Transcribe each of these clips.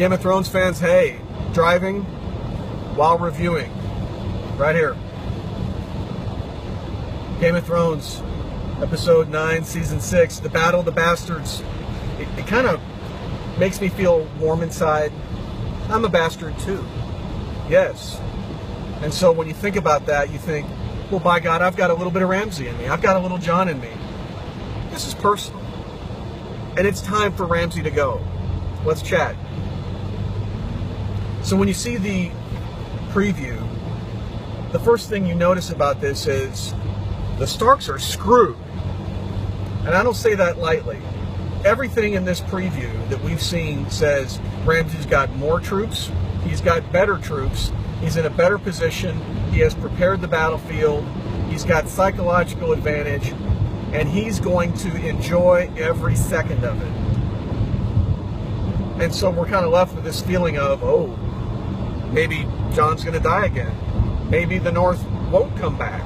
Game of Thrones fans, hey, driving while reviewing, right here. Game of Thrones, episode 9, season 6, The Battle of the Bastards. It kind of makes me feel warm inside. I'm a bastard too. Yes. And so when you think about that, you think, well, by God, I've got a little bit of Ramsay in me. I've got a little Jon in me. This is personal. And it's time for Ramsay to go. Let's chat. So when you see the preview, the first thing you notice about this is the Starks are screwed. And I don't say that lightly. Everything in this preview that we've seen says Ramsay's got more troops, he's got better troops, he's in a better position, he has prepared the battlefield, he's got psychological advantage, and he's going to enjoy every second of it. And so we're kind of left with this feeling of, oh, maybe Jon's going to die again. Maybe the North won't come back.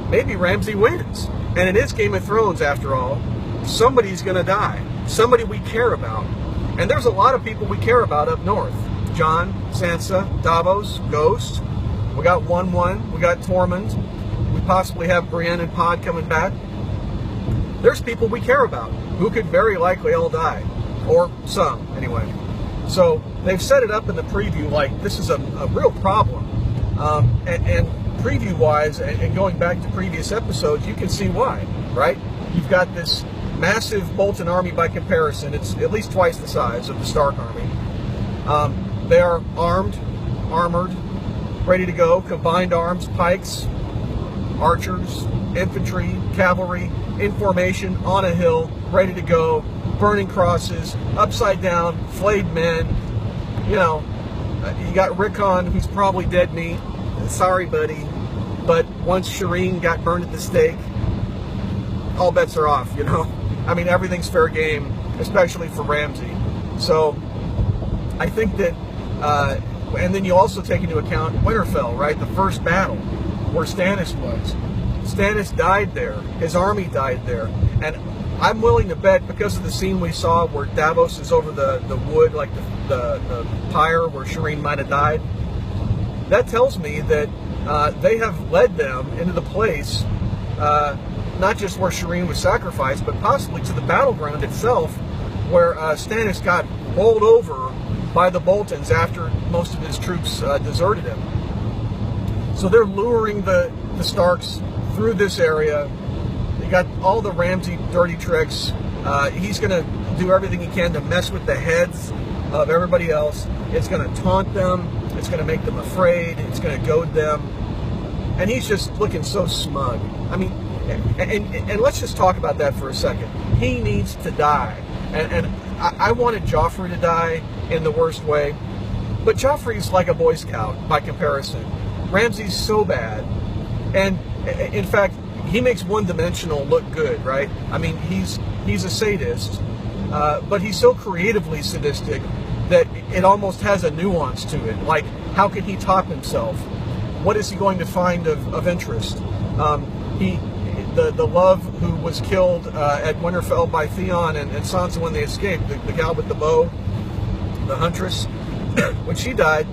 Maybe Ramsay wins. And it is Game of Thrones, after all. Somebody's going to die. Somebody we care about. And there's a lot of people we care about up north. Jon, Sansa, Davos, Ghost. We got 1-1. We got Tormund. We possibly have Brienne and Pod coming back. There's people we care about who could very likely all die. Or some, anyway. So they've set it up in the preview like this is a real problem. And preview-wise, and going back to previous episodes, you can see why, right? You've got this massive Bolton army by comparison. It's at least twice the size of the Stark army. They are armed, armored, ready to go, combined arms, pikes, archers, infantry, cavalry, in formation, on a hill, ready to go, burning crosses, upside down, flayed men. You know, you got Rickon, who's probably dead meat. Sorry, buddy. But once Shireen got burned at the stake, all bets are off, you know? I mean, everything's fair game, especially for Ramsay. So I think that, and then you also take into account Winterfell, right? The first battle where Stannis was. Stannis died there. His army died there. And I'm willing to bet, because of the scene we saw where Davos is over the wood, like the pyre where Shireen might have died, that tells me that they have led them into the place, not just where Shireen was sacrificed, but possibly to the battleground itself, where Stannis got rolled over by the Boltons after most of his troops deserted him. So they're luring the Starks through this area. They got all the Ramsay dirty tricks. He's going to do everything he can to mess with the heads of everybody else. It's going to taunt them. It's going to make them afraid. It's going to goad them. And he's just looking so smug. I mean, and let's just talk about that for a second. He needs to die. And I wanted Joffrey to die in the worst way. But Joffrey's like a Boy Scout by comparison. Ramsay's so bad. And in fact, he makes one-dimensional look good, right? I mean, he's a sadist, but he's so creatively sadistic that it almost has a nuance to it. Like, how can he top himself? What is he going to find of interest? The love who was killed at Winterfell by Theon and Sansa when they escaped, the gal with the bow, the huntress, when she died,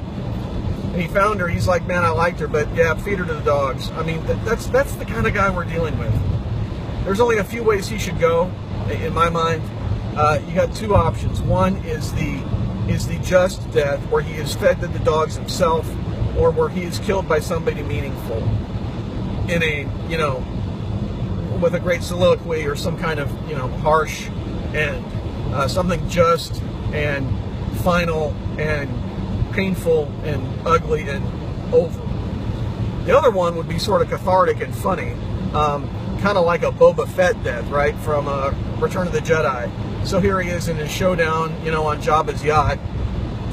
and he found her, he's like, man, I liked her, but yeah, feed her to the dogs. I mean, that's the kind of guy we're dealing with. There's only a few ways he should go, in my mind. You got two options. One is the just death, where he is fed to the dogs himself, or where he is killed by somebody meaningful in a, you know, with a great soliloquy or some kind of, you know, harsh end. Something just and final and painful and ugly and over. The other one would be sort of cathartic and funny, kind of like a Boba Fett death, right, from Return of the Jedi. So here he is in his showdown, you know, on Jabba's yacht,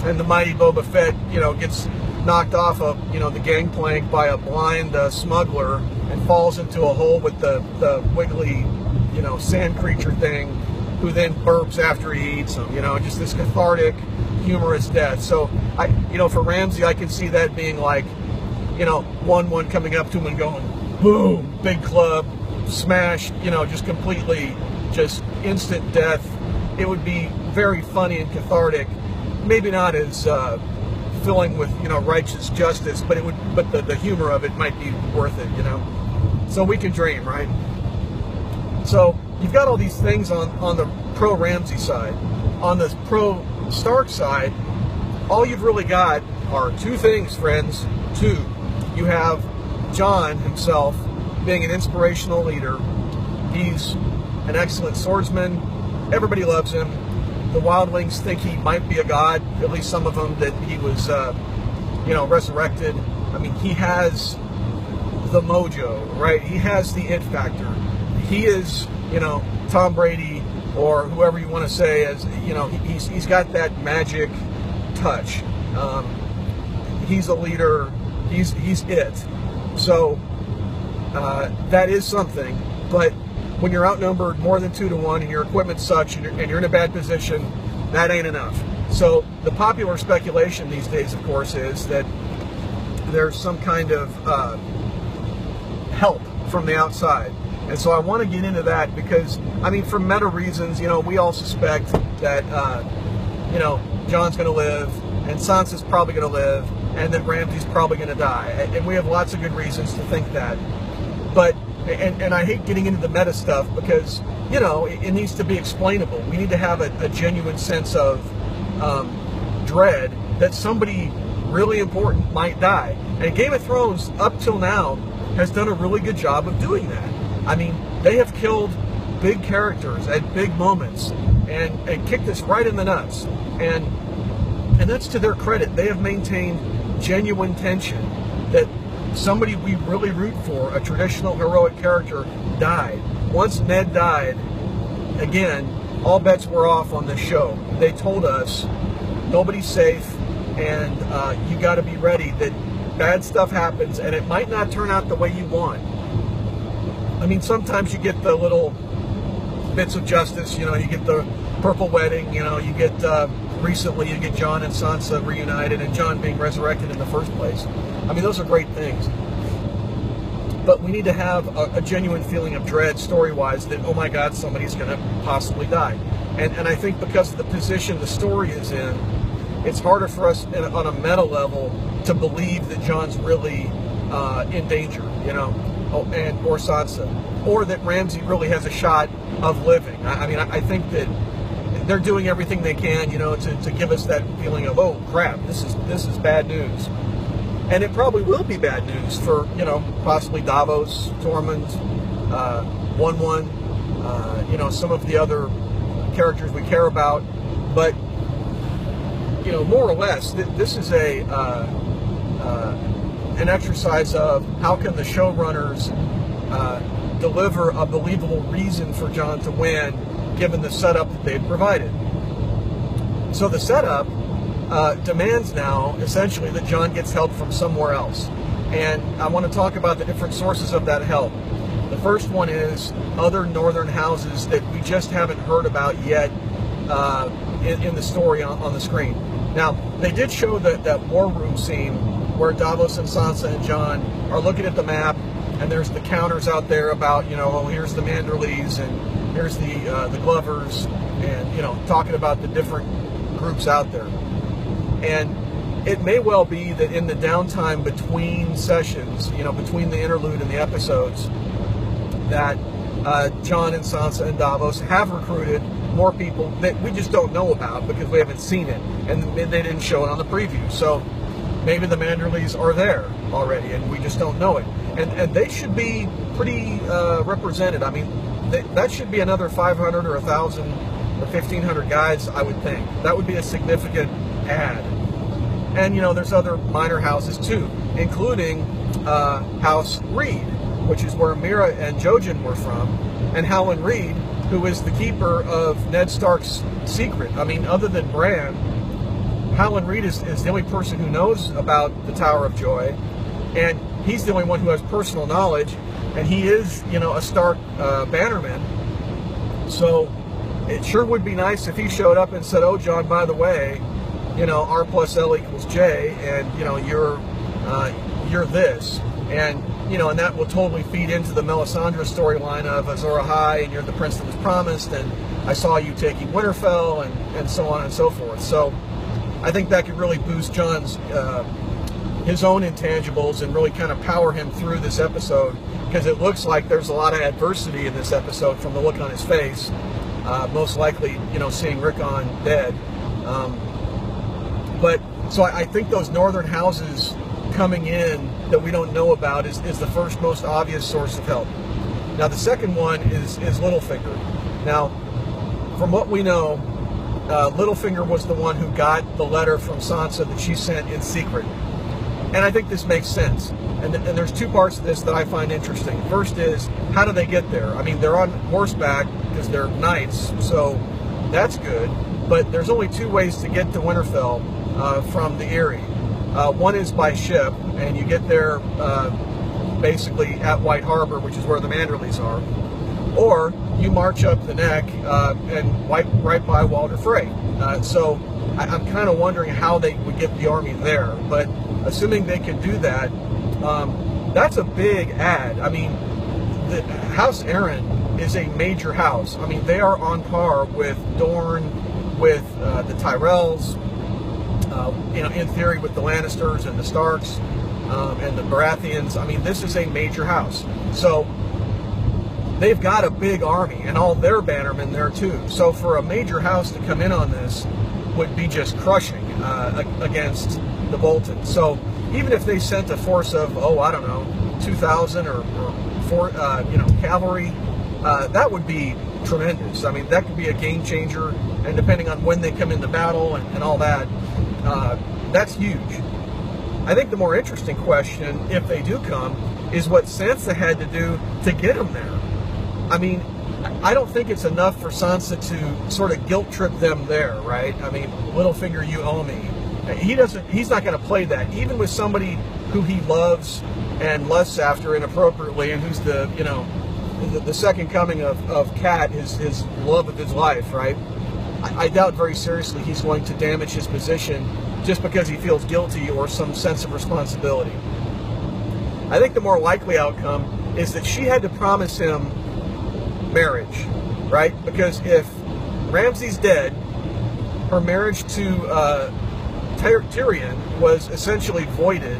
and the mighty Boba Fett, you know, gets knocked off of, you know, the gangplank by a blind smuggler and falls into a hole with the wiggly, you know, sand creature thing, who then burps after he eats him. You know, just this cathartic, humorous death. So you know, for Ramsay, I can see that being like, you know, 1-1 coming up to him and going, boom, big club, smash, you know, just completely, just instant death. It would be very funny and cathartic. maybe not as filling with, you know, righteous justice, but the humor of it might be worth it, you know. So we can dream, right? So you've got all these things on the pro Ramsay side. On the pro Stark side, all you've really got are two things, friends. Two. You have Jon himself being an inspirational leader. He's an excellent swordsman. Everybody loves him. The wildlings think he might be a god, at least some of them, that he was, you know, resurrected. I mean, he has the mojo, right? He has the it factor. He is, you know, Tom Brady or whoever you want to say, as, you know, he's got that magic touch. He's a leader. He's it. So that is something. But when you're outnumbered more than 2-1 and your equipment sucks and you're in a bad position, that ain't enough. So the popular speculation these days, of course, is that there's some kind of help from the outside. And so I want to get into that because, I mean, for meta reasons, you know, we all suspect that, you know, Jon's going to live and Sansa's probably going to live and that Ramsay's probably going to die. And we have lots of good reasons to think that. But, and I hate getting into the meta stuff because, you know, it needs to be explainable. We need to have a genuine sense of dread that somebody really important might die. And Game of Thrones, up till now, has done a really good job of doing that. I mean, they have killed big characters at big moments and kicked us right in the nuts. And that's to their credit. They have maintained genuine tension that somebody we really root for, a traditional heroic character, died. Once Ned died, again, all bets were off on this show. They told us nobody's safe and you got to be ready that bad stuff happens and it might not turn out the way you want. I mean, sometimes you get the little bits of justice, you know, you get the purple wedding, you know, you get, recently you get Jon and Sansa reunited and Jon being resurrected in the first place. I mean, those are great things. But we need to have a genuine feeling of dread story-wise that, oh my God, somebody's going to possibly die. And I think because of the position the story is in, it's harder for us on a meta level to believe that Jon's really in danger, you know, or Sansa, or that Ramsay really has a shot of living. I mean, I think that they're doing everything they can, you know, to give us that feeling of, oh crap, this is bad news. And it probably will be bad news for, you know, possibly Davos, Tormund, 1-1, you know, some of the other characters we care about. But, you know, more or less, this is an exercise of how can the showrunners deliver a believable reason for Jon to win, given the setup that they've provided. So the setup demands now, essentially, that Jon gets help from somewhere else. And I want to talk about the different sources of that help. The first one is other northern houses that we just haven't heard about yet in the story on the screen. Now, they did show that war room scene where Davos and Sansa and Jon are looking at the map, and there's the counters out there about, you know, oh, here's the Manderleys, and here's the Glovers, and, you know, talking about the different groups out there. And it may well be that in the downtime between sessions, you know, between the interlude and the episodes, that Jon and Sansa and Davos have recruited more people that we just don't know about because we haven't seen it, and they didn't show it on the preview. So maybe the Manderleys are there already, and we just don't know it. And they should be pretty represented. I mean, that should be another 500 or 1,000 or 1,500 guys, I would think. That would be a significant add. And, you know, there's other minor houses, too, including House Reed, which is where Mira and Jojen were from, and Howland Reed, who is the keeper of Ned Stark's secret. I mean, other than Bran, Howland Reed is the only person who knows about the Tower of Joy, and he's the only one who has personal knowledge, and he is, you know, a Stark bannerman. So it sure would be nice if he showed up and said, oh, Jon, by the way, you know, R plus L equals J, and, you know, you're this. And, you know, and that will totally feed into the Melisandre storyline of Azor Ahai, and you're the prince that was promised, and I saw you taking Winterfell, and so on and so forth. So I think that could really boost Jon's his own intangibles and really kind of power him through this episode, because it looks like there's a lot of adversity in this episode from the look on his face. Most likely, seeing Rickon dead. But so I think those northern houses coming in that we don't know about is the first most obvious source of help. Now the second one is Littlefinger. Now, from what we know, Littlefinger was the one who got the letter from Sansa that she sent in secret. And I think this makes sense. And there's two parts of this that I find interesting. First is, how do they get there? I mean, they're on horseback because they're knights, so that's good. But there's only two ways to get to Winterfell from the Eyrie. One is by ship, and you get there basically at White Harbor, which is where the Manderleys are. Or you march up the neck and right by Walder Frey. So I'm kind of wondering how they would get the army there. But assuming they can do that, that's a big add. I mean, the House Arryn is a major house. I mean, they are on par with Dorne, with the Tyrells, in theory with the Lannisters and the Starks and the Baratheons. I mean, this is a major house. So they've got a big army and all their bannermen there too. So for a major house to come in on this would be just crushing against the Boltons. So even if they sent a force of, 2,000 or cavalry, that would be tremendous. I mean, that could be a game changer, and depending on when they come into battle and all that, that's huge. I think the more interesting question, if they do come, is what Sansa had to do to get them there. I mean, I don't think it's enough for Sansa to sort of guilt trip them there, right? I mean, Littlefinger, you owe me. He's not going to play that, even with somebody who he loves and lusts after inappropriately, and who's the second coming of Cat, his love of his life, right? I doubt very seriously he's going to damage his position just because he feels guilty or some sense of responsibility. I think the more likely outcome is that she had to promise him marriage, right? Because if Ramsay's dead, her marriage to Tyrion was essentially voided.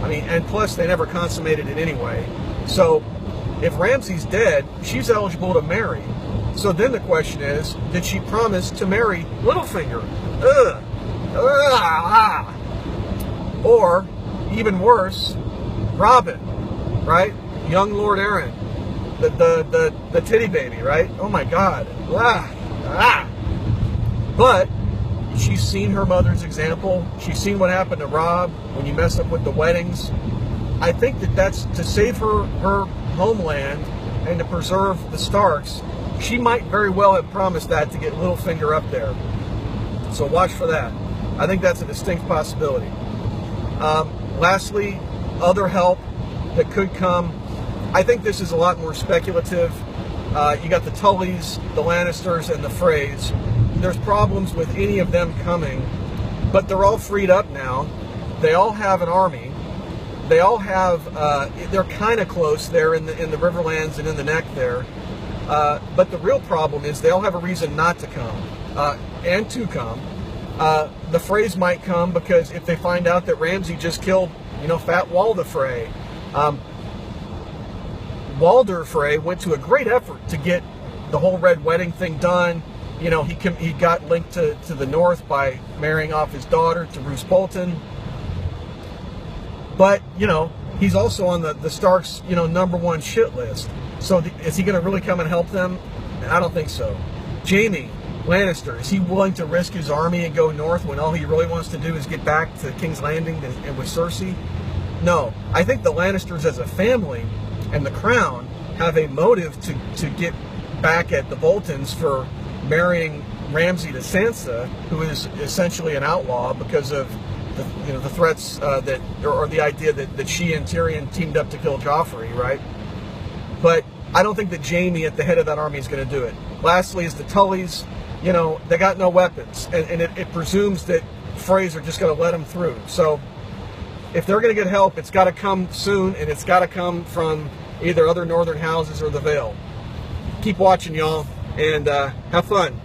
I mean, and plus they never consummated it anyway. So if Ramsay's dead, she's eligible to marry. So then the question is, did she promise to marry Littlefinger? Or, even worse, Robin, right? Young Lord Arryn, the titty baby, right? Oh my God. But she's seen her mother's example. She's seen what happened to Robb when you mess up with the weddings. I think that's to save her homeland and to preserve the Starks. She might very well have promised that to get Littlefinger up there. So watch for that. I think that's a distinct possibility. Lastly, other help that could come. I think this is a lot more speculative. You got the Tullys, the Lannisters, and the Freys. There's problems with any of them coming, but they're all freed up now. They all have an army. They all have, they're kind of close there in the Riverlands and in the Neck there. But the real problem is they all have a reason not to come, and to come. The Freys might come because if they find out that Ramsay just killed, Fat Walder Frey. Walder Frey went to a great effort to get the whole Red Wedding thing done. He got linked to the North by marrying off his daughter to Roose Bolton. But, he's also on the Starks, #1 shit list. So is he going to really come and help them? I don't think so. Jaime Lannister, is he willing to risk his army and go north when all he really wants to do is get back to King's Landing and with Cersei? No. I think the Lannisters as a family and the Crown have a motive to get back at the Boltons for marrying Ramsay to Sansa, who is essentially an outlaw because of the threats or the idea that she and Tyrion teamed up to kill Joffrey, right? But I don't think that Jaime at the head of that army is going to do it. Lastly is the Tullys. They got no weapons, and it presumes that Freys are just going to let them through. So if they're going to get help, it's got to come soon, and it's got to come from either other northern houses or the Vale. Keep watching, y'all, and have fun.